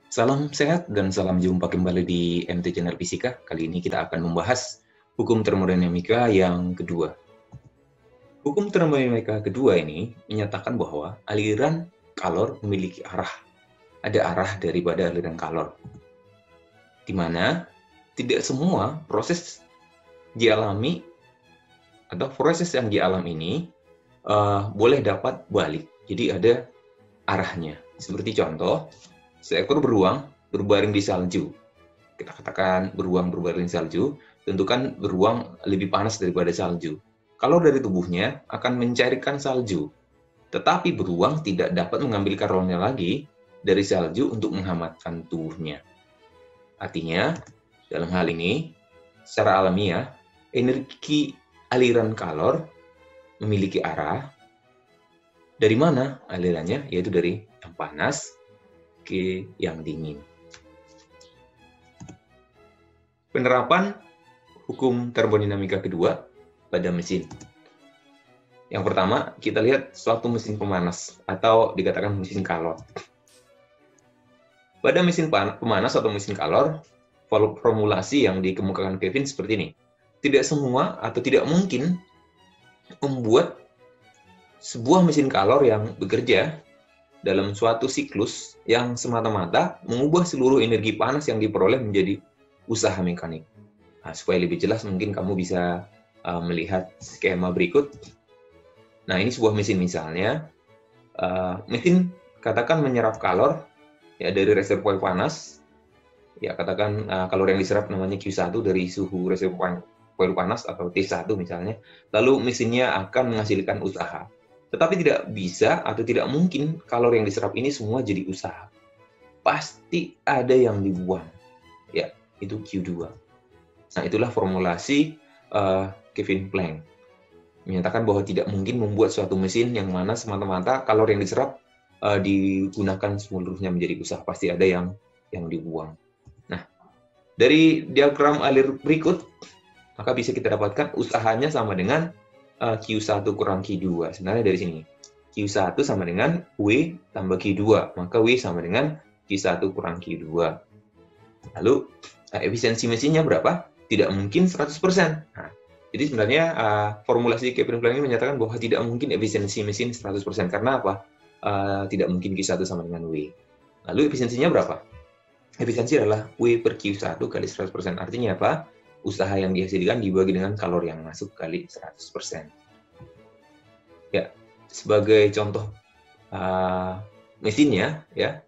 Salam sehat dan salam jumpa kembali di MT Channel Fisika. Kali ini kita akan membahas hukum termodinamika yang kedua. Hukum termodinamika kedua ini menyatakan bahwa aliran kalor memiliki arah. Ada arah daripada aliran kalor. Di mana tidak semua proses dialami atau proses yang dialami ini boleh dapat balik. Jadi ada arahnya. Seperti contoh, seekor beruang berbaring di salju. Kita katakan beruang berbaring di salju, tentu kan beruang lebih panas daripada salju. Kalor dari tubuhnya akan mencairkan salju, tetapi beruang tidak dapat mengambil kalornya lagi dari salju untuk menghangatkan tubuhnya. Artinya, dalam hal ini, secara alamiah, energi aliran kalor memiliki arah. Dari mana alirannya? Yaitu dari yang panas ke yang dingin. Penerapan hukum termodinamika kedua pada mesin. Yang pertama, kita lihat suatu mesin pemanas atau dikatakan mesin kalor. Pada mesin pemanas atau mesin kalor, formulasi yang dikemukakan Kevin seperti ini. Tidak semua atau tidak mungkin membuat sebuah mesin kalor yang bekerja dalam suatu siklus yang semata-mata mengubah seluruh energi panas yang diperoleh menjadi usaha mekanik. Nah, supaya lebih jelas mungkin kamu bisa melihat skema berikut. Nah, ini sebuah mesin misalnya. Mesin katakan menyerap kalor ya dari reservoir panas. Ya, katakan kalor yang diserap namanya Q1 dari suhu reservoir panas atau T1 misalnya. Lalu mesinnya akan menghasilkan usaha. Tetapi tidak bisa atau tidak mungkin kalor yang diserap ini semua jadi usaha. Pasti ada yang dibuang. Ya, itu Q2. Nah, itulah formulasi Kevin Planck. Menyatakan bahwa tidak mungkin membuat suatu mesin yang mana semata-mata kalor yang diserap digunakan seluruhnya menjadi usaha. Pasti ada yang dibuang. Nah, dari diagram alir berikut, maka bisa kita dapatkan usahanya sama dengan Q1 kurang Q2. Sebenarnya dari sini. Q1 sama dengan W tambah Q2. Maka W sama dengan Q1 kurang Q2. Lalu, efisiensi mesinnya berapa? Tidak mungkin 100%. Nah, jadi sebenarnya formulasi Kevin Planck ini menyatakan bahwa tidak mungkin efisiensi mesin 100%. Karena apa? Tidak mungkin Q1 sama dengan W. Lalu efisiensinya berapa? Efisiensi adalah W per Q1 kali 100%. Artinya apa? Usaha yang dihasilkan dibagi dengan kalor yang masuk kali 100%. Ya, sebagai contoh mesinnya, ya,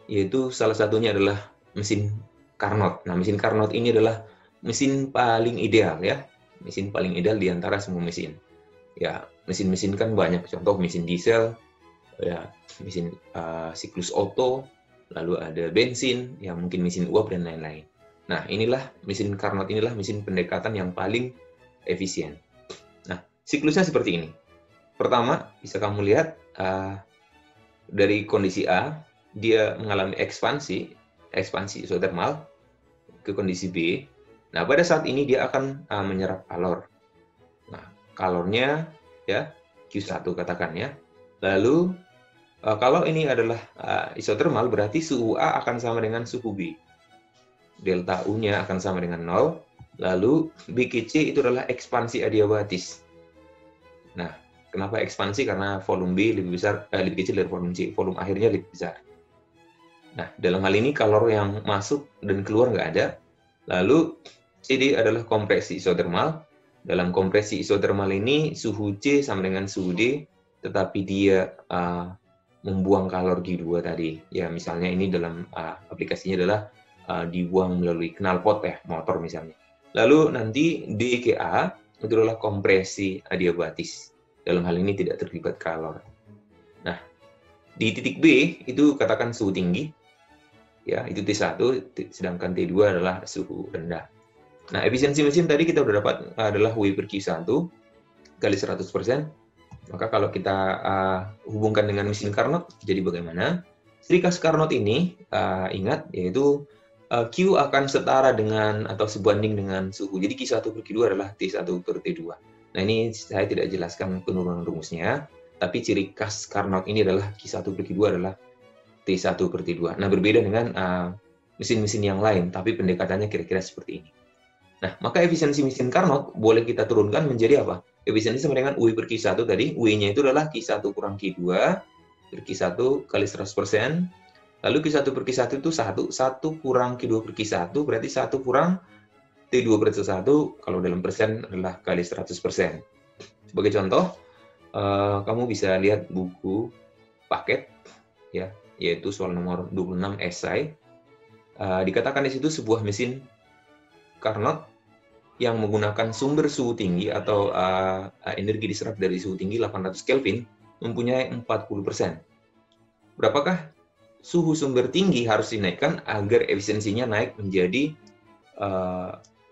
yaitu salah satunya adalah mesin Carnot. Nah, mesin Carnot ini adalah mesin paling ideal, ya, mesin paling ideal di antara semua mesin. Ya, mesin-mesin kan banyak. Contoh mesin diesel, ya, mesin siklus Otto, lalu ada bensin, ya mungkin mesin uap dan lain-lain. Nah, inilah mesin Carnot, inilah mesin pendekatan yang paling efisien. Nah, siklusnya seperti ini. Pertama, bisa kamu lihat dari kondisi A, dia mengalami ekspansi isotermal ke kondisi B. Nah, pada saat ini dia akan menyerap kalor. Nah, kalornya ya Q1 katakan ya. Lalu kalau ini adalah isotermal, berarti suhu A akan sama dengan suhu B. Delta U-nya akan sama dengan 0, lalu BKC itu adalah ekspansi adiabatis. Nah, kenapa ekspansi? Karena volume B lebih kecil dari volume C, volume akhirnya lebih besar. Nah, dalam hal ini kalor yang masuk dan keluar nggak ada. Lalu CD adalah kompresi isotermal. Dalam kompresi isotermal ini suhu C sama dengan suhu D, tetapi dia membuang kalor Q2 tadi. Ya, misalnya ini dalam aplikasinya adalah dibuang melalui knalpot ya, motor misalnya. Lalu nanti D ke A itu adalah kompresi adiabatis. Dalam hal ini tidak terlibat kalor. Nah, di titik B itu katakan suhu tinggi, ya itu T1, sedangkan T2 adalah suhu rendah. Nah, efisiensi mesin tadi kita sudah dapat adalah W per Q1 kali 100%. Maka kalau kita hubungkan dengan mesin Carnot, jadi bagaimana? Ciri khas Carnot ini, ingat, yaitu Q akan setara dengan atau sebanding dengan suhu. Jadi Q1 per Q2 adalah T1 per T2. Nah, ini saya tidak jelaskan penurunan rumusnya, tapi ciri khas Carnot ini adalah Q1 per Q2 adalah T1 per T2. Nah, berbeda dengan mesin-mesin yang lain, tapi pendekatannya kira-kira seperti ini. Nah, maka efisiensi mesin Carnot boleh kita turunkan menjadi apa? Efisiensi sama dengan UI per Q1 tadi. UI-nya itu adalah Q1 kurang Q2 per Q1 kali 100%. Lalu Q1 per Q1 itu 1. 1 kurang Q2 per Q1 berarti 1 kurang T2 per T1 kalau dalam persen adalah kali 100%. Sebagai contoh, kamu bisa lihat buku paket, ya, yaitu soal nomor 26 esai. Dikatakan di situ sebuah mesin Carnot yang menggunakan sumber suhu tinggi atau energi diserap dari suhu tinggi 800 Kelvin mempunyai 40%. Berapakah suhu sumber tinggi harus dinaikkan agar efisiensinya naik menjadi 50%?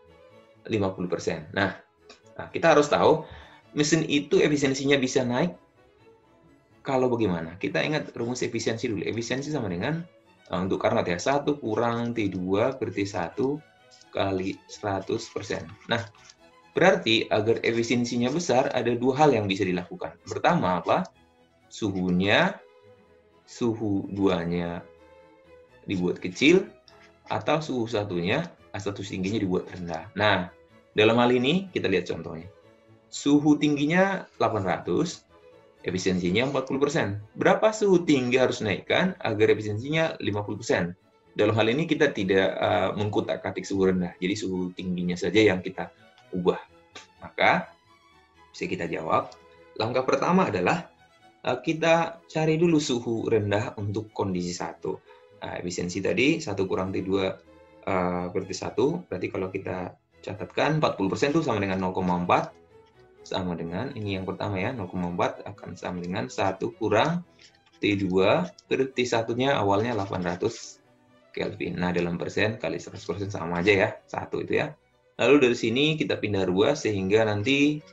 Nah, kita harus tahu mesin itu efisiensinya bisa naik kalau bagaimana? Kita ingat rumus efisiensi dulu. Efisiensi sama dengan untuk Carnot ya, 1 kurang T2 per T1 kali 100%. Nah, berarti agar efisiensinya besar, ada dua hal yang bisa dilakukan. Pertama apa? Suhu 2-nya dibuat kecil, atau suhu status tingginya dibuat rendah. Nah, dalam hal ini kita lihat contohnya. Suhu tingginya 800, efisiensinya 40%. Berapa suhu tinggi harus naikkan agar efisiensinya 50%? Dalam hal ini kita tidak mengkutak-katik suhu rendah, jadi suhu tingginya saja yang kita ubah. Maka bisa kita jawab, langkah pertama adalah kita cari dulu suhu rendah untuk kondisi 1. Efisiensi tadi 1 kurang T2 per T1, berarti kalau kita catatkan 40% itu sama dengan 0,4, sama dengan, ini yang pertama ya, 0,4 akan sama dengan 1 kurang T2 per T1-nya awalnya 800 Kelvin. Nah, dalam persen kali 100% sama aja ya, 1 itu ya. Lalu dari sini kita pindah ruas sehingga nanti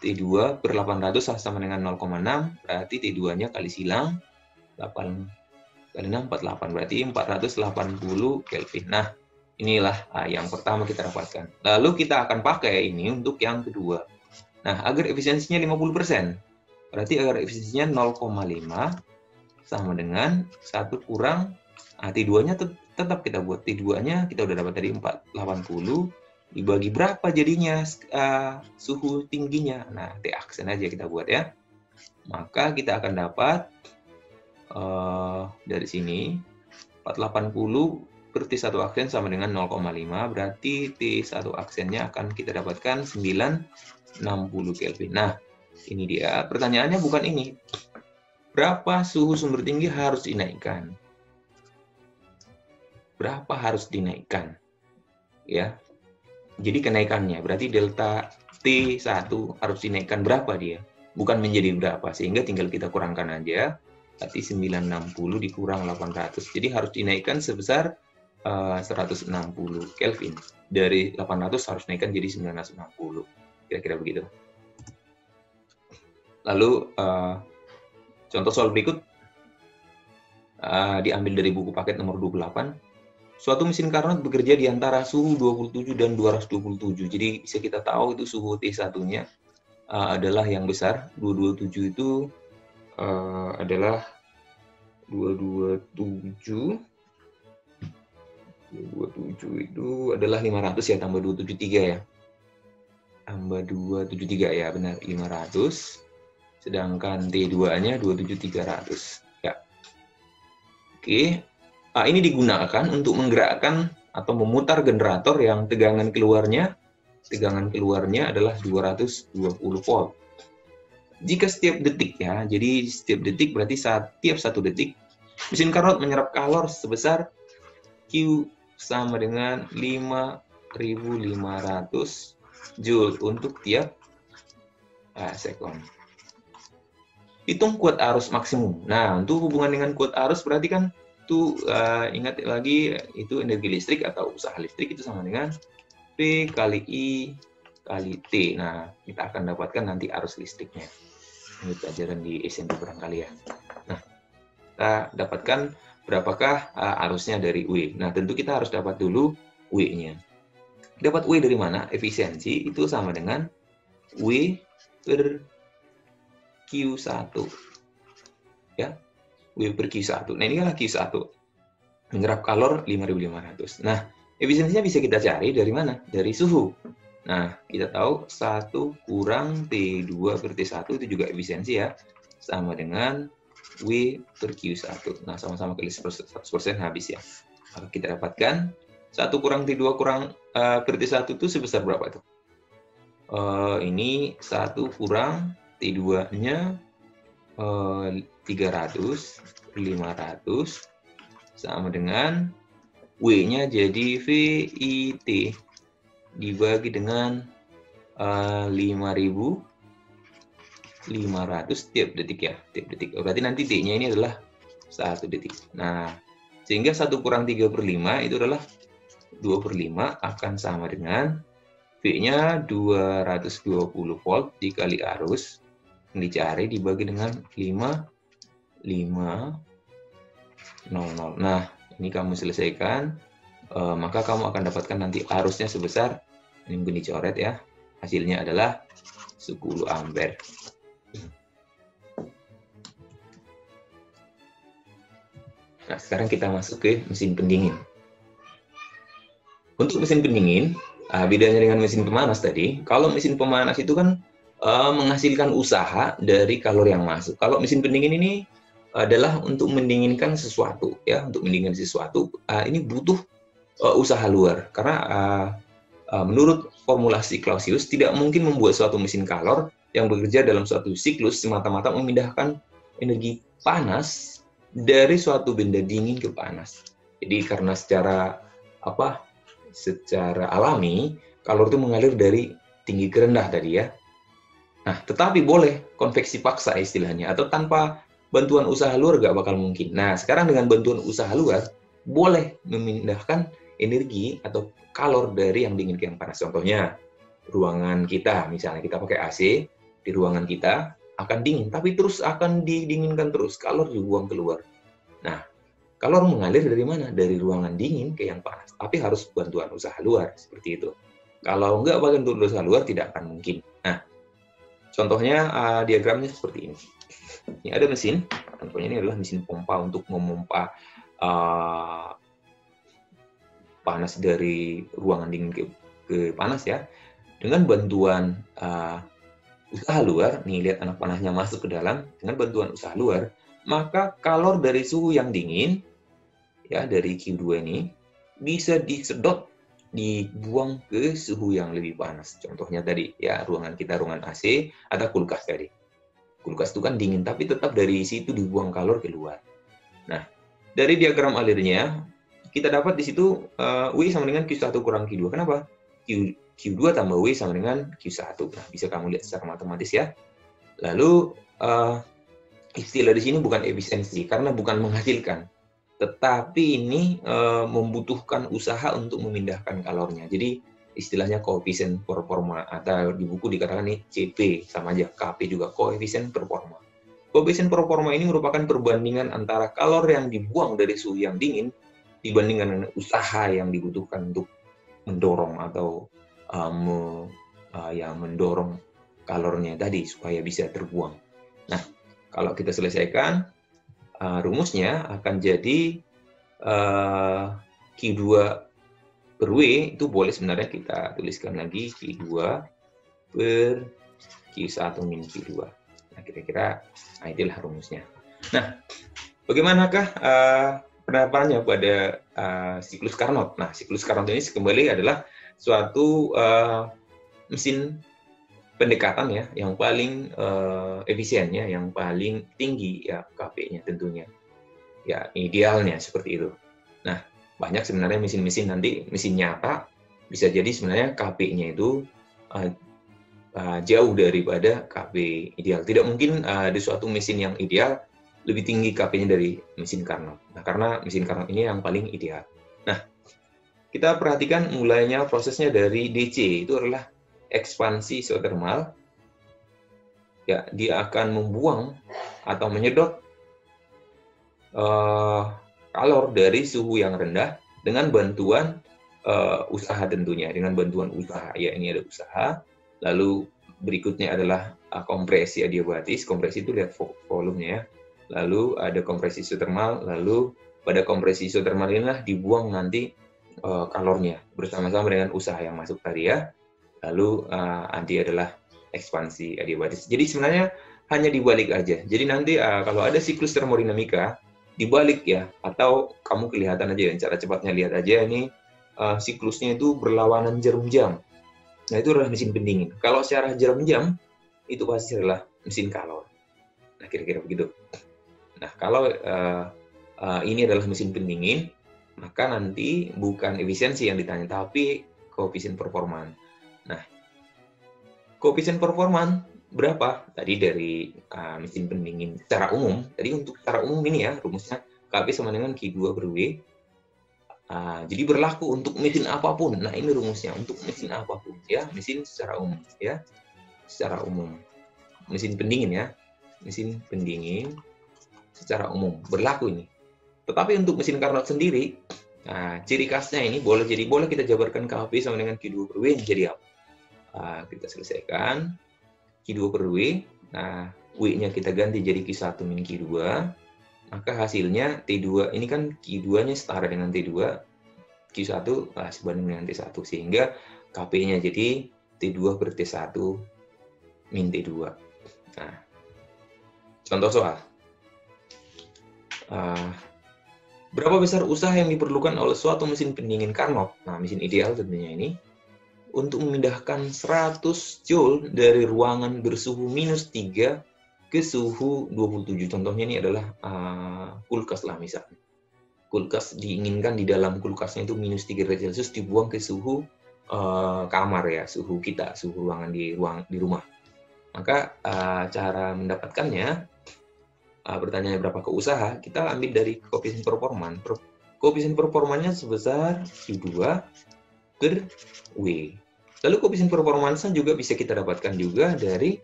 T2 per 800 sama dengan 0,6, berarti T2-nya kali silang, 8 kali 6, 48, berarti 480 Kelvin. Nah, inilah yang pertama kita dapatkan. Lalu kita akan pakai ini untuk yang kedua. Nah, agar efisiensinya 50%, berarti agar efisiensinya 0,5 sama dengan 1 kurang, T2-nya tetap kita buat. T2-nya kita udah dapat tadi 480, dibagi berapa jadinya suhu tingginya. Nah, T aksen aja kita buat ya. Maka kita akan dapat dari sini 480 per T1 aksen sama dengan 0,5, berarti T1 aksennya akan kita dapatkan 960 Kelvin. Nah, ini dia. Pertanyaannya bukan ini. Berapa suhu sumber tinggi harus dinaikkan? Berapa harus dinaikkan? Ya. Jadi kenaikannya, berarti delta T1 harus dinaikkan berapa dia? Bukan menjadi berapa, sehingga tinggal kita kurangkan aja. Berarti 960 dikurang 800. Jadi harus dinaikkan sebesar 160 Kelvin. Dari 800 harus naikkan jadi 960. Kira-kira begitu. Lalu contoh soal berikut diambil dari buku paket nomor 28. Suatu mesin Carnot bekerja di antara suhu 27 dan 227. Jadi bisa kita tahu itu suhu T1-nya adalah yang besar. 227 itu adalah 227 itu adalah 500 ya, tambah 273 ya. Tambah 273 ya, benar, 500. Sedangkan T2-nya 27300. Ya. Oke. Ini digunakan untuk menggerakkan atau memutar generator yang tegangan keluarnya adalah 220 volt. Jika setiap detik ya, jadi setiap detik berarti setiap 1 detik mesin Carnot menyerap kalor sebesar Q sama dengan 5.500 Joule untuk tiap sekon. Hitung kuat arus maksimum. Nah, untuk hubungan dengan kuat arus berarti kan itu ingat lagi, itu energi listrik atau usaha listrik itu sama dengan P kali I kali T. Nah, kita akan dapatkan nanti arus listriknya. Ini pelajaran di SMP barangkali ya. Nah, kita dapatkan berapakah arusnya dari W. Nah, tentu kita harus dapat dulu W-nya. Dapat W dari mana? Efisiensi itu sama dengan W per Q1. Ya. W per Q1. Nah, ini kan Q1. Menyerap kalor 5.500. Nah, efisiensinya bisa kita cari dari mana? Dari suhu. Nah, kita tahu 1 kurang T2 per T1 itu juga efisiensi ya. Sama dengan W per Q1. Nah, sama-sama kali 100% habis ya. Maka kita dapatkan 1 kurang T2 kurang per T1 itu sebesar berapa itu? Ini 1 kurang T2-nya 300, 500, sama dengan W-nya jadi VIT dibagi dengan 5.500 tiap detik ya, tiap detik. Berarti nanti D-nya ini adalah 1 detik. Nah, sehingga 1 kurang 3 per 5 itu adalah 2 per 5 akan sama dengan V-nya 220 volt dikali arus yang dicari dibagi dengan 500. Nah, ini kamu selesaikan, maka kamu akan dapatkan nanti arusnya sebesar, ini mungkin dicoret ya, hasilnya adalah 10 ampere. Nah, sekarang kita masuk ke mesin pendingin. Untuk mesin pendingin, bedanya dengan mesin pemanas tadi, kalau mesin pemanas itu kan menghasilkan usaha dari kalor yang masuk. Kalau mesin pendingin ini adalah untuk mendinginkan sesuatu ya, untuk mendinginkan sesuatu ini butuh usaha luar karena menurut formulasi Clausius tidak mungkin membuat suatu mesin kalor yang bekerja dalam suatu siklus semata-mata memindahkan energi panas dari suatu benda dingin ke panas. Jadi karena secara alami kalor itu mengalir dari tinggi ke rendah tadi ya. Nah, tetapi boleh konveksi paksa istilahnya atau tanpa bantuan usaha luar nggak bakal mungkin. Nah, sekarang dengan bantuan usaha luar, boleh memindahkan energi atau kalor dari yang dingin ke yang panas. Contohnya, ruangan kita, misalnya kita pakai AC, di ruangan kita akan dingin, tapi terus akan didinginkan terus, kalor dibuang keluar. Nah, kalor mengalir dari mana? Dari ruangan dingin ke yang panas, tapi harus bantuan usaha luar, seperti itu. Kalau nggak bantuan usaha luar, tidak akan mungkin. Nah, contohnya diagramnya seperti ini. Ini ada mesin, contohnya ini adalah mesin pompa untuk memompa panas dari ruangan dingin ke panas ya. Dengan bantuan usaha luar, nih lihat anak panahnya masuk ke dalam, dengan bantuan usaha luar, maka kalor dari suhu yang dingin, ya dari Q2 ini, bisa disedot, dibuang ke suhu yang lebih panas. Contohnya tadi, ya ruangan kita, ruangan AC, ada kulkas tadi. Kulkas itu kan dingin, tapi tetap dari situ dibuang kalor keluar. Nah, dari diagram alirnya, kita dapat di situ W sama dengan Q1 kurang Q2. Kenapa? Q2 tambah W sama dengan Q1. Nah, bisa kamu lihat secara matematis ya. Lalu, istilah di sini bukan efisiensi, karena bukan menghasilkan. Tetapi ini membutuhkan usaha untuk memindahkan kalornya. Jadi, istilahnya koefisien performa, atau di buku dikatakan ini CP, sama aja, KP juga, koefisien performa. Koefisien performa ini merupakan perbandingan antara kalor yang dibuang dari suhu yang dingin dibandingkan dengan usaha yang dibutuhkan untuk mendorong atau mendorong kalornya tadi supaya bisa terbuang. Nah, kalau kita selesaikan, rumusnya akan jadi Q2 per W itu boleh sebenarnya kita tuliskan lagi Q2 per Q1 min Q2. Nah, kira-kira itulah rumusnya. Nah, bagaimanakah penerapannya pada siklus Carnot? Nah, siklus Carnot ini kembali adalah suatu mesin pendekatan ya, yang paling efisiennya, yang paling tinggi ya KP-nya tentunya. Ya, idealnya seperti itu. Nah, banyak sebenarnya mesin-mesin nanti, mesin nyata, bisa jadi sebenarnya KP-nya itu jauh daripada KP ideal. Tidak mungkin ada suatu mesin yang ideal lebih tinggi KP-nya dari mesin Carnot. Nah, karena mesin Carnot ini yang paling ideal. Nah, kita perhatikan mulainya prosesnya dari DC, itu adalah ekspansi isotermal. Ya, dia akan membuang atau menyedot kalor dari suhu yang rendah dengan bantuan usaha tentunya, dengan bantuan usaha. Ya, ini ada usaha. Lalu berikutnya adalah kompresi adiabatis. Kompresi itu lihat volumenya ya. lalu ada kompresi isotermal, lalu pada kompresi isotermal inilah dibuang nanti kalornya bersama-sama dengan usaha yang masuk tadi ya. Lalu anti adalah ekspansi adiabatis. Jadi sebenarnya hanya dibalik aja. Jadi nanti kalau ada siklus termodinamika dibalik ya, atau kamu kelihatan aja ya, cara cepatnya lihat aja ini siklusnya itu berlawanan jarum jam. Nah itu adalah mesin pendingin. Kalau secara jarum jam itu pasti adalah mesin kalor. Nah kira-kira begitu. Nah kalau ini adalah mesin pendingin, maka nanti bukan efisiensi yang ditanya, tapi koefisien performan. Nah, koefisien performan berapa? Tadi dari mesin pendingin secara umum. Tadi untuk secara umum ini ya, rumusnya Kp sama dengan Q2 per W. Jadi berlaku untuk mesin apapun. Nah, ini rumusnya untuk mesin apapun ya, mesin secara umum ya. Secara umum. Mesin pendingin ya. Mesin pendingin secara umum berlaku ini. Tetapi untuk mesin Carnot sendiri, ciri khasnya ini boleh kita jabarkan Kp sama dengan Q2 per W jadi apa? Kita selesaikan Q2 per W. Nah, W-nya kita ganti jadi Q1 min Q2. Maka hasilnya T2, ini kan Q2-nya setara dengan T2, Q1 sebanding dengan T1. Sehingga Kp-nya jadi T2 per T1 min T2. Nah, contoh soal. Berapa besar usaha yang diperlukan oleh suatu mesin pendingin Carnot? Nah, mesin ideal tentunya ini. Untuk memindahkan 100 Joule dari ruangan bersuhu minus 3 ke suhu 27. Contohnya ini adalah kulkas lah misalnya. Kulkas diinginkan di dalam kulkasnya itu minus 3 derajat Celcius dibuang ke suhu kamar ya, suhu kita, suhu ruangan di rumah. Maka cara mendapatkannya, pertanyaannya berapa ke usaha, kita ambil dari koefisien performan. Koefisien performannya sebesar Q2 per W. Lalu koefisien performansa juga bisa kita dapatkan juga dari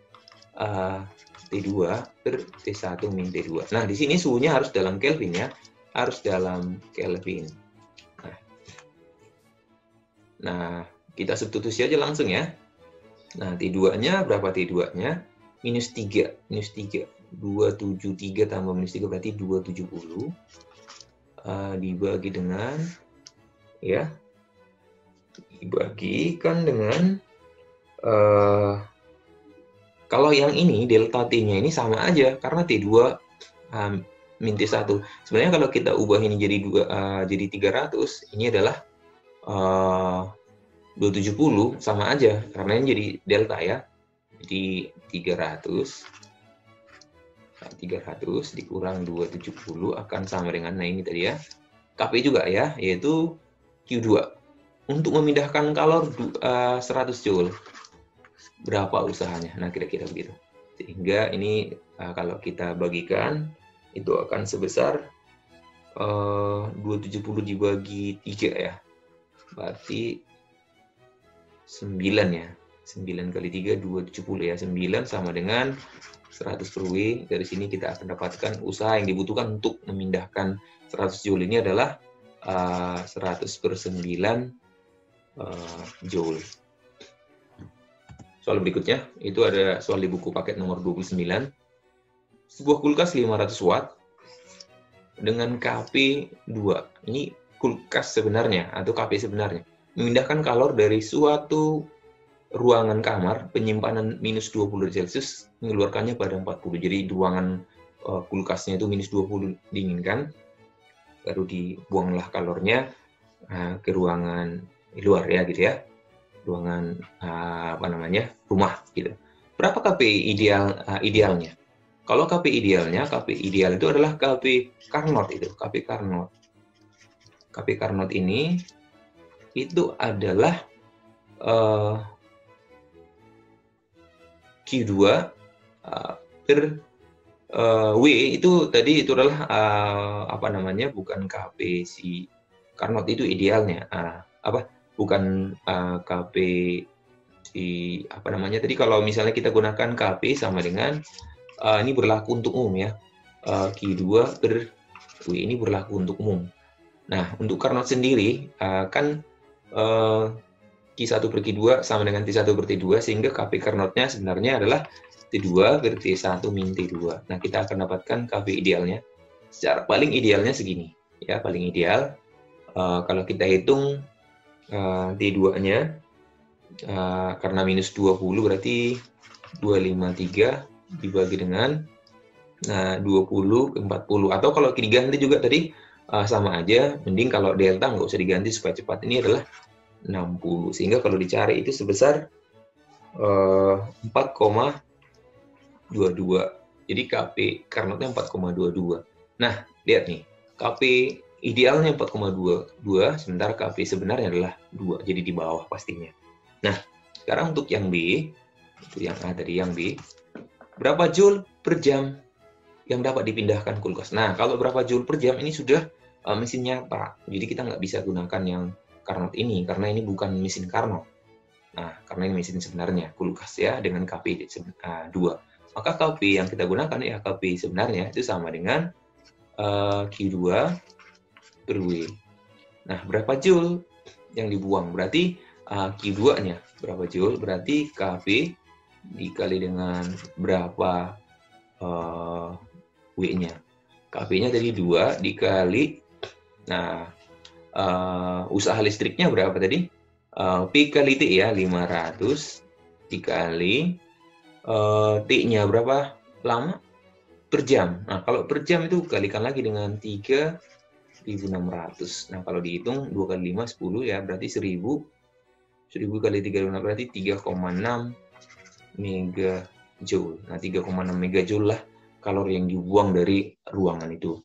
T2 per T1 min T2. Nah, di sini suhunya harus dalam Kelvin ya, harus dalam Kelvin. Nah, kita substitusi aja langsung ya. Nah, T2-nya berapa T2-nya? Minus 3. 273 tambah minus 3 berarti 270. Dibagi dengan, ya, dibagikan dengan kalau yang ini delta T-nya ini sama aja karena T2 min T1. Sebenarnya kalau kita ubah ini jadi 300, ini adalah 270 sama aja karena ini jadi delta ya. Jadi 300 dikurang 270 akan sama dengan, nah ini tadi ya, Kp juga ya, yaitu Q2. Untuk memindahkan kalor 100 Joule, berapa usahanya? Nah, kira-kira begitu. Sehingga ini kalau kita bagikan, itu akan sebesar 270 dibagi 3 ya. Berarti 9 ya. 9 kali 3, 270 ya. 9 sama dengan 100 per W. Dari sini kita akan dapatkan usaha yang dibutuhkan untuk memindahkan 100 Joule ini adalah 100 per 9 Joule. Soal berikutnya, itu ada soal di buku paket nomor 29. Sebuah kulkas 500 watt dengan Kp 2. Ini kulkas sebenarnya atau Kp sebenarnya. Memindahkan kalor dari suatu ruangan kamar penyimpanan minus 20 derajat Celcius mengeluarkannya pada 40. Jadi ruangan kulkasnya itu minus 20 dinginkan, baru dibuanglah kalornya ke ruangan luar ya gitu ya, ruangan rumah gitu. Berapa Kp idealnya? Kalau Kp ideal itu adalah Kp Carnot itu, Kp Carnot. Kp Carnot ini itu adalah Q2 per W itu tadi itu adalah bukan Kp si Carnot itu idealnya. Bukan Kp si tadi kalau misalnya kita gunakan Kp sama dengan ini berlaku untuk umum ya, Q2 per W ini berlaku untuk umum. Nah, untuk Carnot sendiri kan Q1 per Q2 sama dengan T1 per T2, sehingga Kp Carnotnya sebenarnya adalah T2 per T1 min T2. Nah, kita akan dapatkan KV idealnya. Secara paling idealnya segini. Ya, paling ideal. Kalau kita hitung T2-nya, karena minus 20 berarti 253 dibagi dengan 20 ke 40. Atau kalau diganti juga tadi sama aja. Mending kalau delta nggak usah diganti supaya cepat. Ini adalah 60. Sehingga kalau dicari itu sebesar 4,22. Jadi KP Carnotnya 4,22. Nah, lihat nih. KP idealnya 4,22, sementara KP sebenarnya adalah 2. Jadi di bawah pastinya. Nah, sekarang untuk yang B, itu yang A tadi, yang B. Berapa joule per jam yang dapat dipindahkan kulkas? Nah, kalau berapa joule per jam ini sudah mesin nyata. Jadi kita nggak bisa gunakan yang Carnot ini, karena ini bukan mesin Carnot. Nah, karena ini mesin sebenarnya, kulkas ya, dengan KP 2. Maka KP yang kita gunakan ya, KP sebenarnya itu sama dengan Q2 per W. Nah, berapa joule yang dibuang? Berarti Q2-nya berapa joule? Berarti KP dikali dengan berapa W-nya. KP-nya tadi 2 dikali, nah, usaha listriknya berapa tadi? P kali T ya, 500 dikali T-nya berapa lama? Per jam. Nah, kalau per jam itu kalikan lagi dengan 3.600. Nah, kalau dihitung 2 kali 5, 10 ya, berarti 1000. 1000 kali 3 berarti 3,6 megajoule. Nah, 3,6 megajoule lah kalori yang dibuang dari ruangan itu.